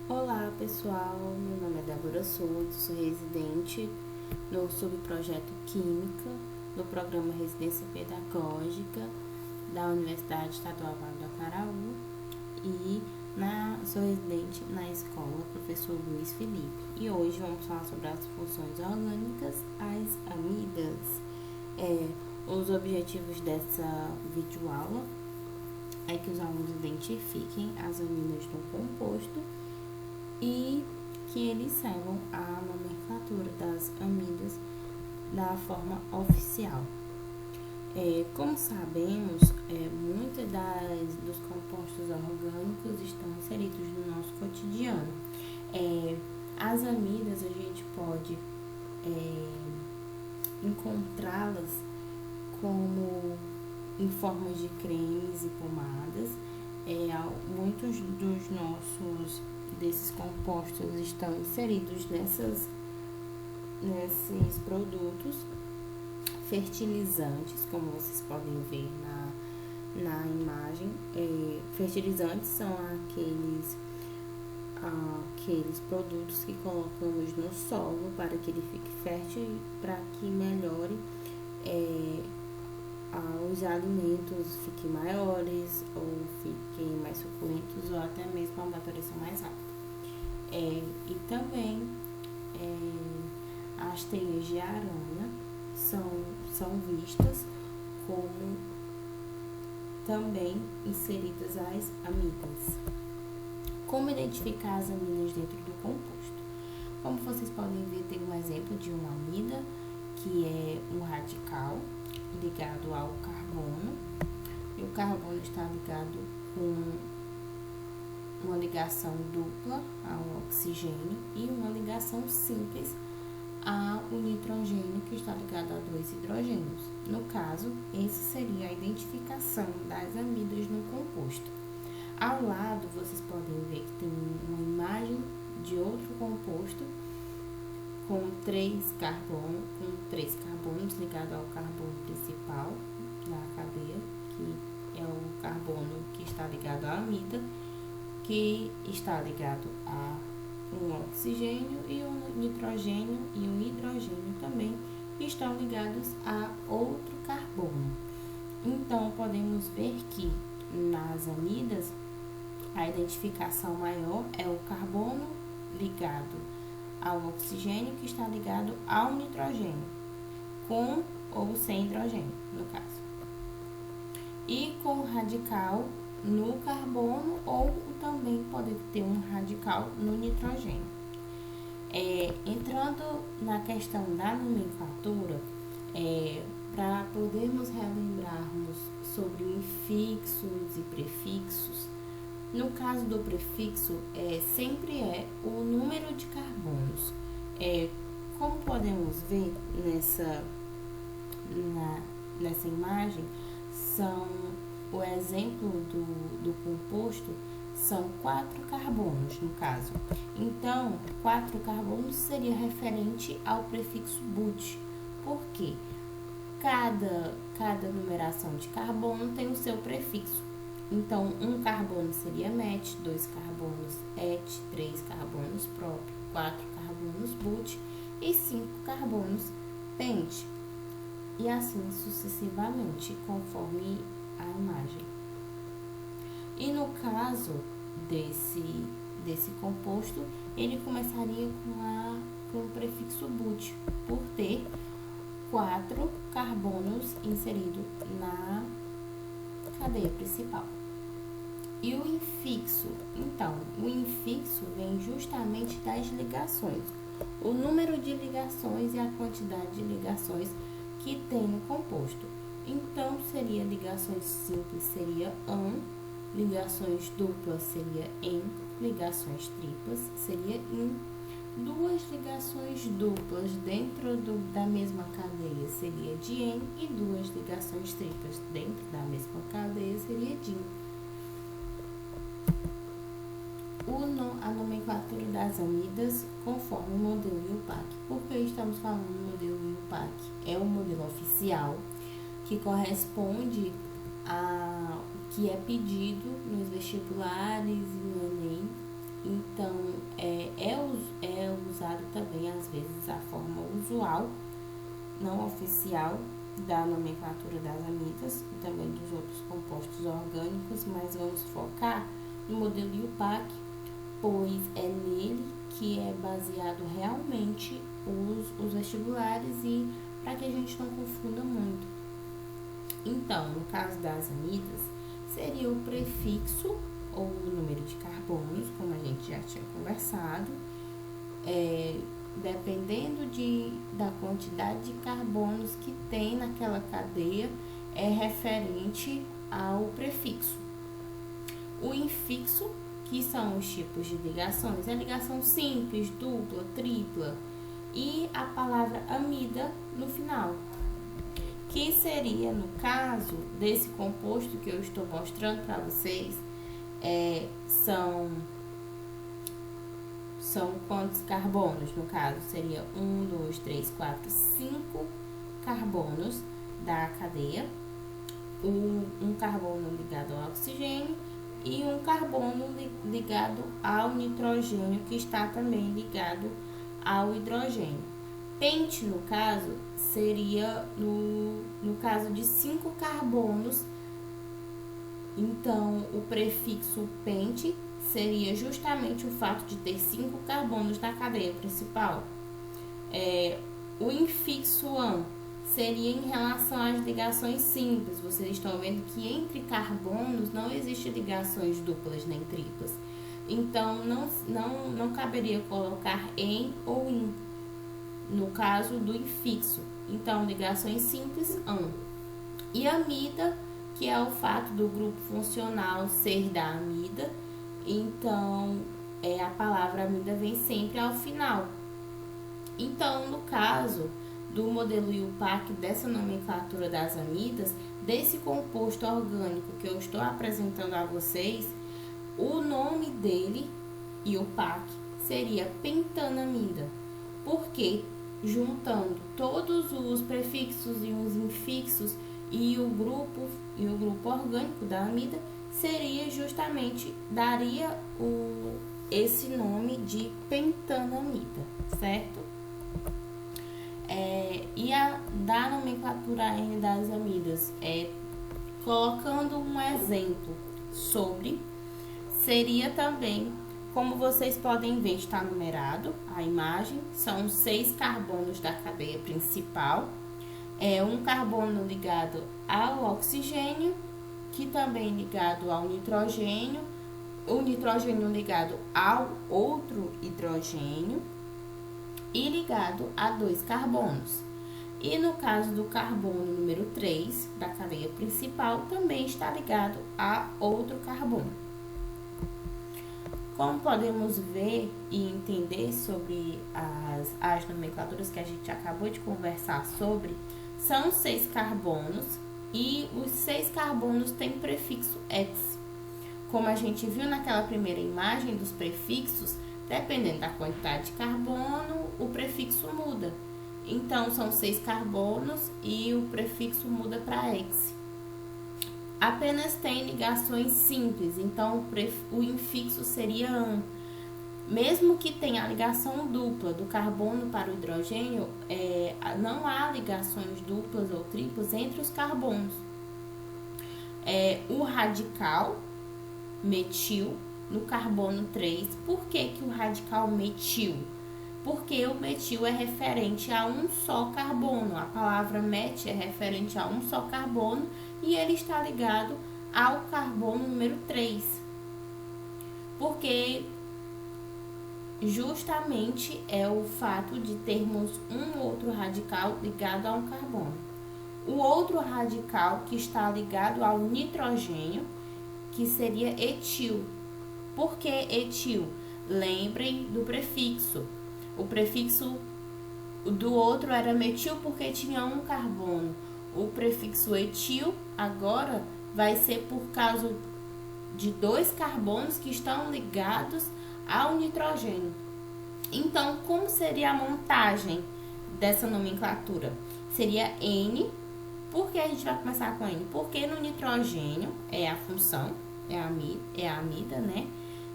Olá pessoal, meu nome é Débora Souza, sou residente no subprojeto Química do programa Residência Pedagógica da Universidade Estadual Vale do Acaraú e sou residente na escola Professor Luiz Felipe. E hoje vamos falar sobre as funções orgânicas, as amidas. Os objetivos dessa videoaula é que os alunos identifiquem as amidas do composto e que eles saibam a nomenclatura das amidas da forma oficial. Como sabemos, muitos dos compostos orgânicos estão inseridos no nosso cotidiano. As amidas a gente pode encontrá-las como em formas de cremes e pomadas. Muitos desses compostos estão inseridos nesses produtos. Fertilizantes, como vocês podem ver na imagem, fertilizantes são aqueles produtos que colocamos no solo para que ele fique fértil e para que melhore os alimentos fiquem maiores ou fiquem mais suculentos ou até mesmo a maturação mais rápida. E também as teias de aranha são vistas como também inseridas as amidas. Como identificar as amidas dentro do composto? Como vocês podem ver, tem um exemplo de uma amida, que é um radical ligado ao carbono, e o carbono está ligado com uma ligação dupla ao oxigênio e uma ligação simples ao nitrogênio, que está ligado a 2 hidrogênios. No caso, essa seria a identificação das amidas no composto. Ao lado, vocês podem ver que tem uma imagem de outro composto com 3 carbonos ligados ao carbono principal da cadeia, que é o carbono que está ligado à amida, que está ligado a um oxigênio, e um nitrogênio e um hidrogênio também estão ligados a outro carbono. Então, podemos ver que nas amidas a identificação maior é o carbono ligado ao oxigênio, que está ligado ao nitrogênio, com ou sem hidrogênio, no caso. E com radical no carbono, ou também pode ter um radical no nitrogênio. Entrando na questão da nomenclatura, para podermos relembrarmos sobre infixos e prefixos, no caso do prefixo, sempre é o número de carbonos. Como podemos ver nessa imagem, o exemplo do composto são 4 carbonos, no caso. Então, 4 carbonos seria referente ao prefixo but, porque cada numeração de carbono tem o seu prefixo. Então, 1 carbono seria met, 2 carbonos et, 3 carbonos prop, 4 carbonos but e 5 carbonos pent. E assim sucessivamente, conforme a imagem. E no caso desse composto, ele começaria com o prefixo but, por ter 4 carbonos inseridos na cadeia principal. E o infixo? Então, o infixo vem justamente das ligações. O número de ligações e a quantidade de ligações que tem no composto. Então, seria ligações simples, seria an, ligações duplas seria en, ligações triplas seria in, 2 ligações duplas dentro da mesma cadeia seria dien, e 2 ligações triplas dentro da mesma cadeia seria din. A nomenclatura das amidas conforme o modelo IUPAC. Por que estamos falando do modelo IUPAC? É o modelo oficial que corresponde a que é pedido nos vestibulares e no Enem. Então, não oficial da nomenclatura das amidas e também dos outros compostos orgânicos, mas vamos focar no modelo IUPAC, pois é nele que é baseado realmente os vestibulares e para que a gente não confunda muito. Então, no caso das amidas, seria o prefixo ou o número de carbonos, como a gente já tinha conversado, dependendo da quantidade de carbonos que tem naquela cadeia, é referente ao prefixo. O infixo, que são os tipos de ligações, é ligação simples, dupla, tripla, e a palavra amida no final, que seria, no caso desse composto que eu estou mostrando para vocês, são quantos carbonos? No caso, seria 1, 2, 3, 4, 5 carbonos da cadeia, um carbono ligado ao oxigênio e um carbono ligado ao nitrogênio, que está também ligado ao hidrogênio. Pente, no caso, seria no caso de 5 carbonos. Então, o prefixo pente seria justamente o fato de ter 5 carbonos na cadeia principal. O infixo an seria em relação às ligações simples. Vocês estão vendo que entre carbonos não existe ligações duplas nem triplas. Então, não caberia colocar em ou in, no caso do infixo. Então, ligações simples, an. E amida, que é o fato do grupo funcional ser da amida. Então, a palavra amida vem sempre ao final. Então, no caso do modelo IUPAC, dessa nomenclatura das amidas, desse composto orgânico que eu estou apresentando a vocês, o nome dele, IUPAC, seria pentanamida, porque juntando todos os prefixos e os infixos e o grupo orgânico da amida, seria justamente, daria esse nome de pentanamida, certo? E da nomenclatura N das amidas, colocando um exemplo sobre, seria também, como vocês podem ver, está numerado a imagem, são 6 carbonos da cadeia principal, um carbono ligado ao oxigênio, que também ligado ao nitrogênio, o nitrogênio ligado ao outro hidrogênio e ligado a 2 carbonos. E no caso do carbono número 3 da cadeia principal, também está ligado a outro carbono. Como podemos ver e entender sobre as nomenclaturas que a gente acabou de conversar sobre, são 6 carbonos e os 6 carbonos têm prefixo ex. Como a gente viu naquela primeira imagem dos prefixos, dependendo da quantidade de carbono, o prefixo muda. Então, são 6 carbonos e o prefixo muda para ex. Apenas tem ligações simples, então o infixo seria an. Mesmo que tenha a ligação dupla do carbono para o hidrogênio, não há ligações duplas ou triplas entre os carbonos. O radical metil no carbono 3, por que o radical metil? Porque o metil é referente a um só carbono, a palavra met é referente a um só carbono e ele está ligado ao carbono número 3, porque justamente é o fato de termos um outro radical ligado a um carbono. O outro radical que está ligado ao nitrogênio, que seria etil. Por que etil? Lembrem do prefixo. O prefixo do outro era metil porque tinha um carbono. O prefixo etil agora vai ser por causa de 2 carbonos que estão ligados ao nitrogênio. Então, como seria a montagem dessa nomenclatura? Seria N. Por que a gente vai começar com N? Porque no nitrogênio é a função, é a amida, né?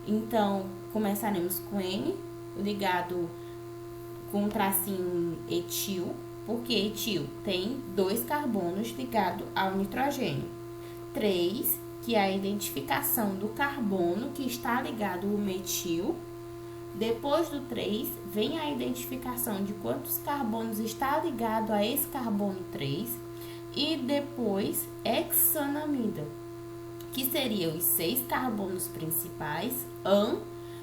Então, começaremos com N, ligado com um tracinho etil, porque etil tem 2 carbonos ligados ao nitrogênio. 3, que é a identificação do carbono que está ligado ao metil. Depois do 3, vem a identificação de quantos carbonos está ligado a esse carbono 3. E depois, hexanamida, que seriam os 6 carbonos principais, an,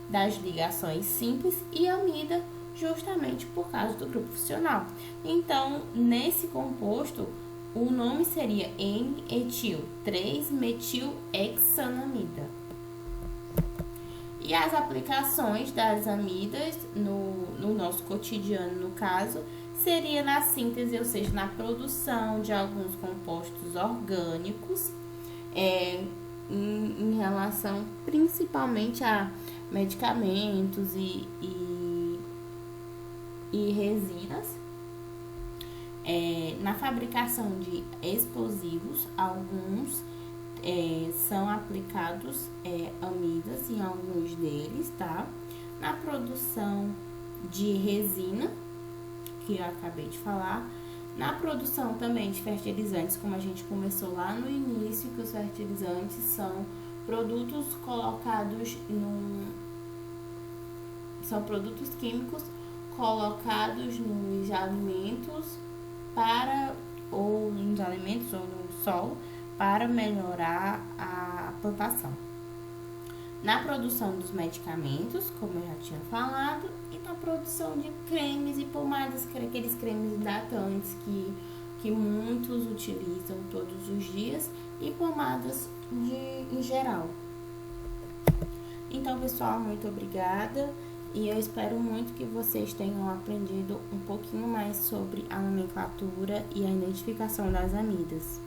das ligações simples, e amida, justamente por causa do grupo funcional. Então, nesse composto, o nome seria N-etil 3-metil-hexanamida. E as aplicações das amidas no nosso cotidiano, no caso, seria na síntese, ou seja, na produção de alguns compostos orgânicos, em relação principalmente a medicamentos e resinas. Na fabricação de explosivos, alguns são aplicados amidas em alguns deles, tá? Na produção de resina, que eu acabei de falar, na produção também de fertilizantes, como a gente começou lá no início, que os fertilizantes são produtos colocados são produtos químicos colocados nos alimentos ou no solo para melhorar a plantação. Na produção dos medicamentos, como eu já tinha falado, e na produção de cremes e pomadas, aqueles cremes hidratantes que muitos utilizam todos os dias, e pomadas em geral. Então, pessoal, muito obrigada, e eu espero muito que vocês tenham aprendido um pouquinho mais sobre a nomenclatura e a identificação das amidas.